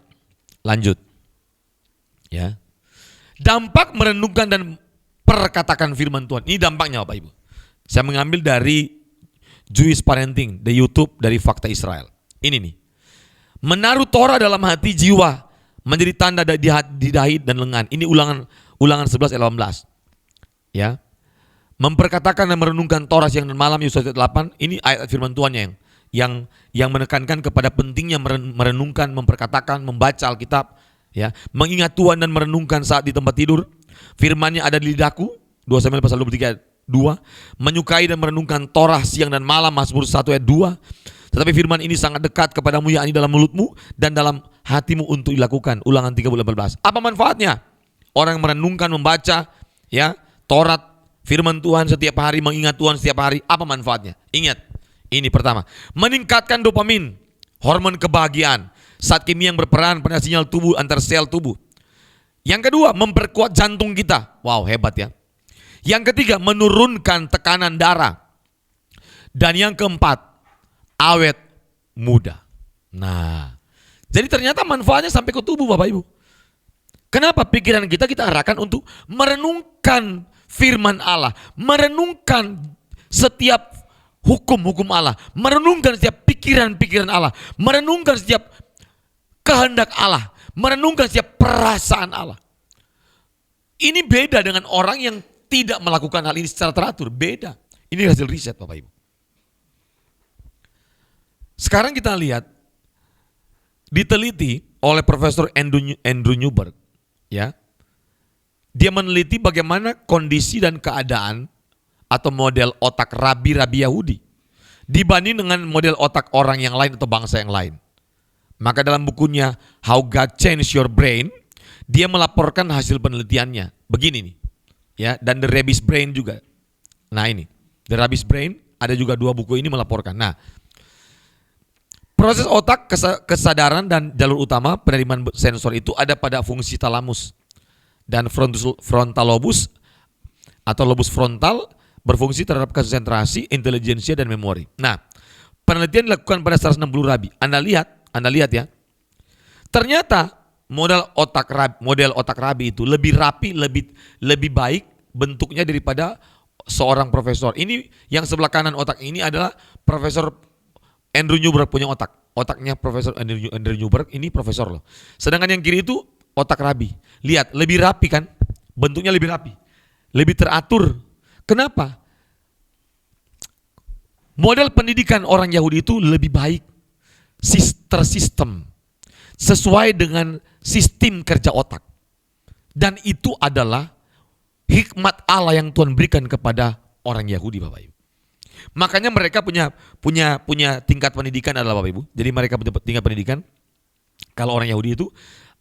Lanjut. Ya. Dampak merenungkan dan perkatakan firman Tuhan. Ini dampaknya Bapak Ibu. Saya mengambil dari Jewish Parenting, di YouTube dari Fakta Israel. Ini nih. Menaruh Torah dalam hati jiwa menjadi tanda di dahi dan lengan. Ini ulangan 11 ayat 18. Ya. Memperkatakan dan merenungkan Torah siang dan malam, Yesaya 8. Ini ayat firman Tuhannya yang menekankan kepada pentingnya merenungkan, memperkatakan, membaca Alkitab, ya, mengingat Tuhan dan merenungkan saat di tempat tidur. Firman-Nya ada di lidahku, 2 Samuel pasal 23 ayat 2. Menyukai dan merenungkan Torah siang dan malam, Mazmur 1 ayat 2. Tetapi firman ini sangat dekat kepadamu, yakni dalam mulutmu dan dalam hatimu untuk dilakukan. Ulangan 13:18. Apa manfaatnya? Orang yang merenungkan, membaca, ya, Taurat, firman Tuhan setiap hari, mengingat Tuhan setiap hari, apa manfaatnya? Ingat, ini pertama, meningkatkan dopamin, hormon kebahagiaan, zat kimia yang berperan pada sinyal tubuh antar sel tubuh. Yang kedua, memperkuat jantung kita. Wow, hebat ya. Yang ketiga, menurunkan tekanan darah. Dan yang keempat, awet muda. Nah, Jadi ternyata manfaatnya sampai ke tubuh Bapak Ibu. Kenapa pikiran kita arahkan untuk merenungkan firman Allah, merenungkan setiap hukum-hukum Allah, merenungkan setiap pikiran-pikiran Allah, merenungkan setiap kehendak Allah, merenungkan setiap perasaan Allah. Ini beda dengan orang yang tidak melakukan hal ini secara teratur, beda. Ini hasil riset Bapak Ibu. Sekarang kita lihat, diteliti oleh Profesor Andrew Newberg, ya. Dia meneliti bagaimana kondisi dan keadaan atau model otak rabi-rabi Yahudi dibanding dengan model otak orang yang lain atau bangsa yang lain. Maka dalam bukunya How God Changed Your Brain, dia melaporkan hasil penelitiannya. Begini nih, ya, dan The Rabbit's Brain juga. Nah ini, The Rabbit's Brain, ada juga 2 buku ini melaporkan. Nah, proses otak, kesadaran dan jalur utama penerimaan sensor itu ada pada fungsi talamus dan frontal lobus atau lobus frontal berfungsi terhadap konsentrasi, intelijensia dan memori. Nah, penelitian dilakukan pada 160 rabi. Anda lihat ya. Ternyata model otak rabi itu lebih rapi, lebih baik bentuknya daripada seorang profesor. Ini yang sebelah kanan otak ini adalah Profesor Andrew Newberg punya otak. Otaknya Profesor Andrew Newberg ini profesor loh. Sedangkan yang kiri itu otak rabi. Lihat, lebih rapi kan? Bentuknya lebih rapi. Lebih teratur. Kenapa? Model pendidikan orang Yahudi itu lebih baik. Tersistem. Sesuai dengan sistem kerja otak. Dan itu adalah hikmat Allah yang Tuhan berikan kepada orang Yahudi Bapak Ibu. Makanya mereka punya tingkat pendidikan adalah Bapak Ibu. Jadi mereka punya tingkat pendidikan. Kalau orang Yahudi itu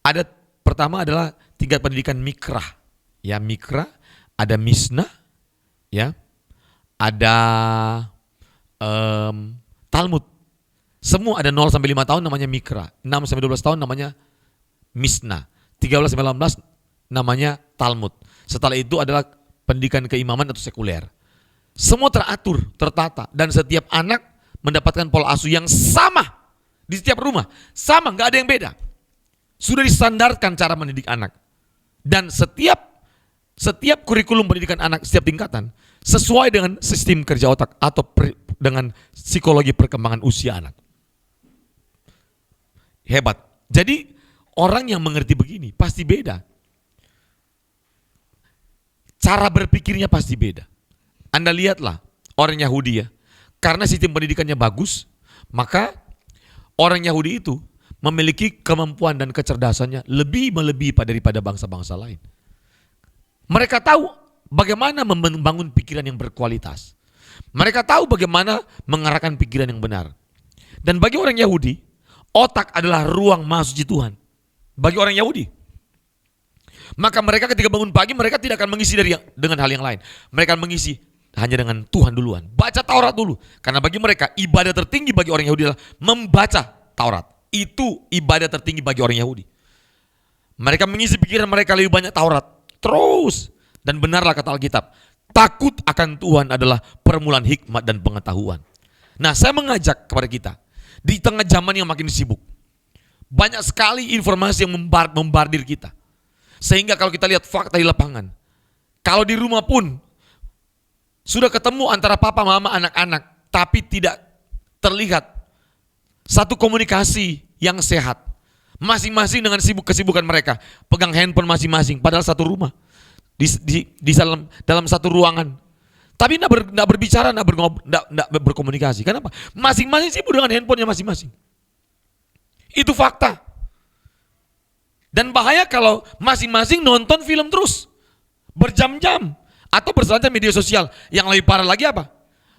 ada, pertama adalah tingkat pendidikan Mikra. Ya, Mikra, ada Mishnah, ya. Ada Talmud. Semua ada 0 sampai 5 tahun namanya Mikra, 6 sampai 12 tahun namanya Mishnah, 13 sampai 18 namanya Talmud. Setelah itu adalah pendidikan keimaman atau sekuler. Semua teratur, tertata, dan setiap anak mendapatkan pola asuh yang sama di setiap rumah. Sama, nggak ada yang beda. Sudah distandarkan cara mendidik anak. Dan setiap kurikulum pendidikan anak, setiap tingkatan, sesuai dengan sistem kerja otak atau dengan psikologi perkembangan usia anak. Hebat. Jadi orang yang mengerti begini pasti beda. Cara berpikirnya pasti beda. Anda lihatlah orang Yahudi ya. Karena sistem pendidikannya bagus, maka orang Yahudi itu memiliki kemampuan dan kecerdasannya lebih melebihi daripada bangsa-bangsa lain. Mereka tahu bagaimana membangun pikiran yang berkualitas. Mereka tahu bagaimana mengarahkan pikiran yang benar. Dan bagi orang Yahudi, otak adalah ruang maha suci Tuhan. Bagi orang Yahudi. Maka mereka ketika bangun pagi, mereka tidak akan mengisi dengan hal yang lain. Mereka akan mengisi hanya dengan Tuhan duluan. Baca Taurat dulu. Karena bagi mereka, ibadah tertinggi bagi orang Yahudi adalah membaca Taurat. Itu ibadah tertinggi bagi orang Yahudi. Mereka mengisi pikiran mereka lebih banyak Taurat. Terus. Dan benarlah kata Alkitab. Takut akan Tuhan adalah permulaan hikmat dan pengetahuan. Nah, saya mengajak kepada kita. Di tengah zaman yang makin sibuk. Banyak sekali informasi yang membardir kita. Sehingga kalau kita lihat fakta di lapangan. Kalau di rumah pun sudah ketemu antara papa, mama, anak-anak. Tapi tidak terlihat satu komunikasi yang sehat. Masing-masing dengan kesibukan mereka. Pegang handphone masing-masing. Padahal satu rumah. Di dalam satu ruangan. Tapi tidak berbicara, tidak berkomunikasi. Kenapa? Masing-masing sibuk dengan handphonenya masing-masing. Itu fakta. Dan bahaya kalau masing-masing nonton film terus. Berjam-jam. Atau berselancar media sosial. Yang lebih parah lagi apa?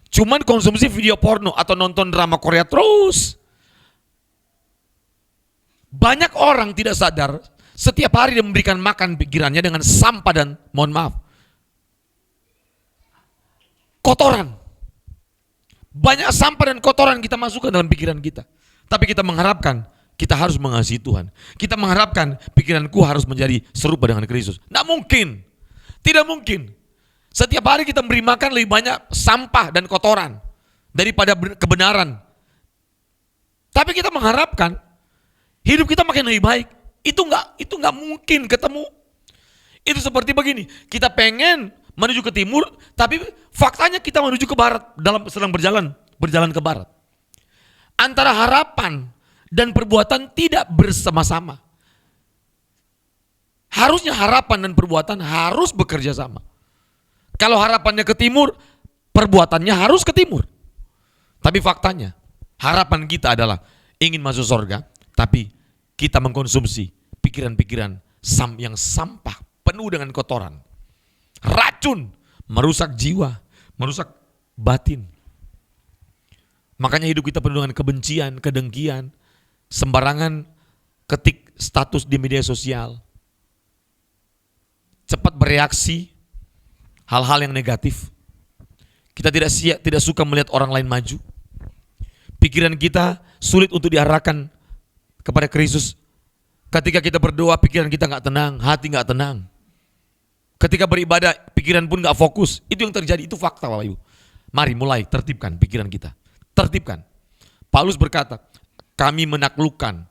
Cuman konsumsi video porno atau nonton drama Korea terus. Banyak orang tidak sadar setiap hari dia memberikan makan pikirannya dengan sampah dan mohon maaf, kotoran. Banyak sampah dan kotoran kita masukkan dalam pikiran kita. Tapi kita mengharapkan kita harus mengasihi Tuhan. Kita mengharapkan pikiranku harus menjadi serupa dengan Kristus. Tidak mungkin. Tidak mungkin. Setiap hari kita memberi makan lebih banyak sampah dan kotoran daripada kebenaran. Tapi kita mengharapkan hidup kita makin lebih baik. Itu nggak mungkin ketemu. Itu seperti begini, kita pengen menuju ke timur, tapi faktanya kita menuju ke barat, sedang berjalan ke barat. Antara harapan dan perbuatan tidak bersama-sama. Harusnya harapan dan perbuatan harus bekerja sama. Kalau harapannya ke timur, perbuatannya harus ke timur. Tapi faktanya, harapan kita adalah ingin masuk surga, tapi kita mengkonsumsi pikiran-pikiran yang sampah, penuh dengan kotoran, racun, merusak jiwa, merusak batin. Makanya hidup kita penuh dengan kebencian, kedengkian, sembarangan ketik status di media sosial, cepat bereaksi hal-hal yang negatif. Kita tidak suka melihat orang lain maju. Pikiran kita sulit untuk diarahkan kepada Kristus. Ketika kita berdoa, pikiran kita nggak tenang, hati nggak tenang. Ketika beribadah, pikiran pun nggak fokus. Itu yang terjadi, itu fakta Bapak Ibu. Mari mulai tertibkan pikiran kita. Tertibkan. Paulus berkata, kami menaklukkan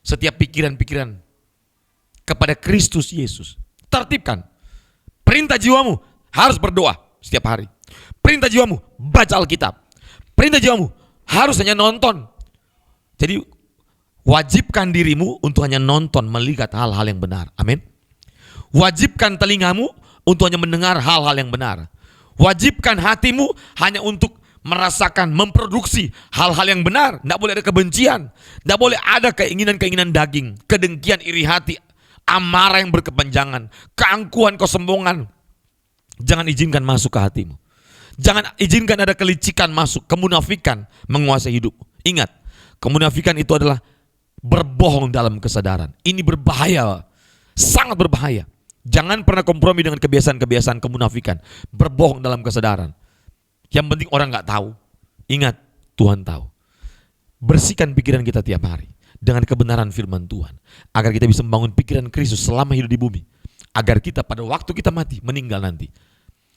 setiap pikiran-pikiran kepada Kristus Yesus. Tertibkan. Perintah jiwamu harus berdoa setiap hari. Perintah jiwamu baca Alkitab. Perintah jiwamu harus hanya nonton. Jadi wajibkan dirimu untuk hanya nonton, melihat hal-hal yang benar. Amin. Wajibkan telingamu untuk hanya mendengar hal-hal yang benar. Wajibkan hatimu hanya untuk merasakan, memproduksi hal-hal yang benar. Tidak boleh ada kebencian. Tidak boleh ada keinginan-keinginan daging, kedengkian, iri hati, amarah yang berkepanjangan, keangkuhan, kesombongan. Jangan izinkan masuk ke hatimu. Jangan izinkan ada kelicikan masuk, kemunafikan menguasai hidupmu. Ingat, kemunafikan itu adalah berbohong dalam kesadaran. Ini berbahaya, sangat berbahaya. Jangan pernah kompromi dengan kebiasaan-kebiasaan kemunafikan. Berbohong dalam kesadaran. Yang penting orang gak tahu. Ingat, Tuhan tahu. Bersihkan pikiran kita tiap hari dengan kebenaran firman Tuhan. Agar kita bisa membangun pikiran Kristus selama hidup di bumi. Agar kita pada waktu kita mati, meninggal nanti,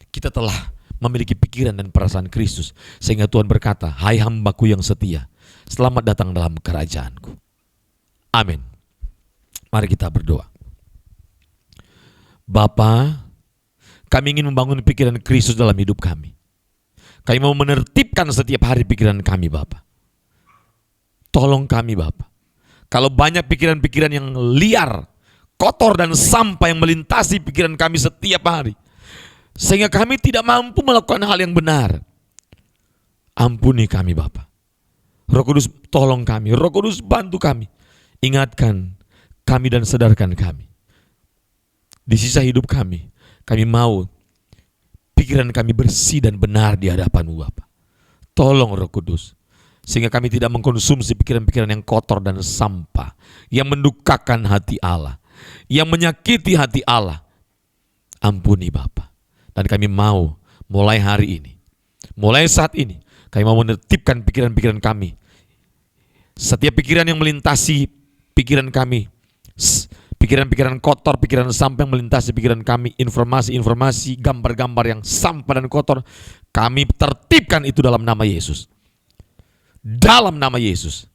kita telah memiliki pikiran dan perasaan Kristus. Sehingga Tuhan berkata, hai hambaku yang setia, selamat datang dalam kerajaanku. Amin. Mari kita berdoa. Bapa, kami ingin membangun pikiran Kristus dalam hidup kami. Kami mau menertibkan setiap hari pikiran kami, Bapa. Tolong kami, Bapa. Kalau banyak pikiran-pikiran yang liar, kotor dan sampah yang melintasi pikiran kami setiap hari, sehingga kami tidak mampu melakukan hal yang benar, ampuni kami, Bapa. Roh Kudus tolong kami, Roh Kudus bantu kami. Ingatkan kami dan sadarkan kami. Di sisa hidup kami mau pikiran kami bersih dan benar di hadapan-Mu, Bapa. Tolong Roh Kudus, sehingga kami tidak mengkonsumsi pikiran-pikiran yang kotor dan sampah, yang mendukakan hati Allah, yang menyakiti hati Allah. Ampuni Bapa. Dan kami mau mulai hari ini, mulai saat ini, kami mau menertibkan pikiran-pikiran kami. Setiap pikiran yang melintasi pikiran kami, pikiran-pikiran kotor, pikiran sampah yang melintasi pikiran kami, informasi-informasi, gambar-gambar yang sampah dan kotor, kami tertibkan itu dalam nama Yesus. Dalam nama Yesus.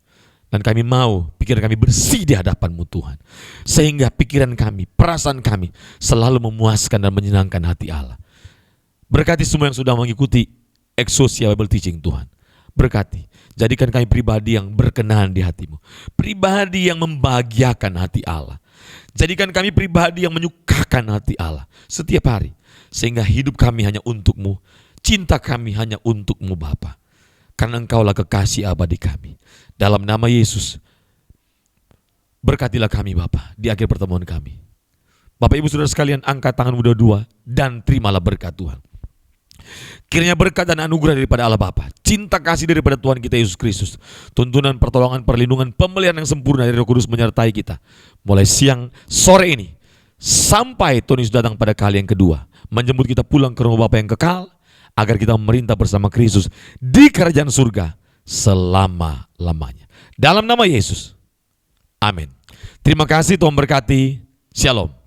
Dan kami mau pikiran kami bersih di hadapan-Mu Tuhan. Sehingga pikiran kami, perasaan kami selalu memuaskan dan menyenangkan hati Allah. Berkati semua yang sudah mengikuti Exousia Bible Teaching Tuhan. Berkati, jadikan kami pribadi yang berkenan di hati-Mu. Pribadi yang membahagiakan hati Allah. Jadikan kami pribadi yang menyukakan hati Allah setiap hari. Sehingga hidup kami hanya untuk-Mu. Cinta kami hanya untuk-Mu Bapa. Karena Engkaulah kekasih abadi kami. Dalam nama Yesus, berkatilah kami Bapa di akhir pertemuan kami. Bapak Ibu Saudara sekalian, angkat tanganmu dua-dua dan terimalah berkat Tuhan. Kiranya berkat dan anugerah daripada Allah Bapa, cinta kasih daripada Tuhan kita Yesus Kristus, tuntunan, pertolongan, perlindungan, pemeliharaan yang sempurna dari Roh Kudus menyertai kita mulai siang sore ini sampai Tuhan Yesus datang pada kali yang kedua, menjemput kita pulang ke rumah Bapa yang kekal, agar kita memerintah bersama Kristus di kerajaan surga selama-lamanya. Dalam nama Yesus. Amin. Terima kasih, Tuhan berkati. Shalom.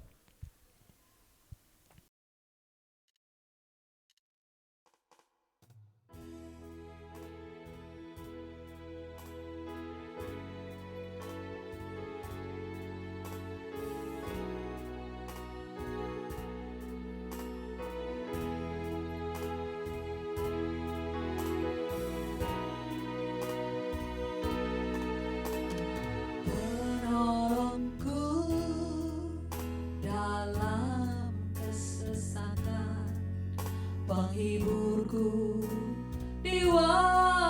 penghiburku di waktu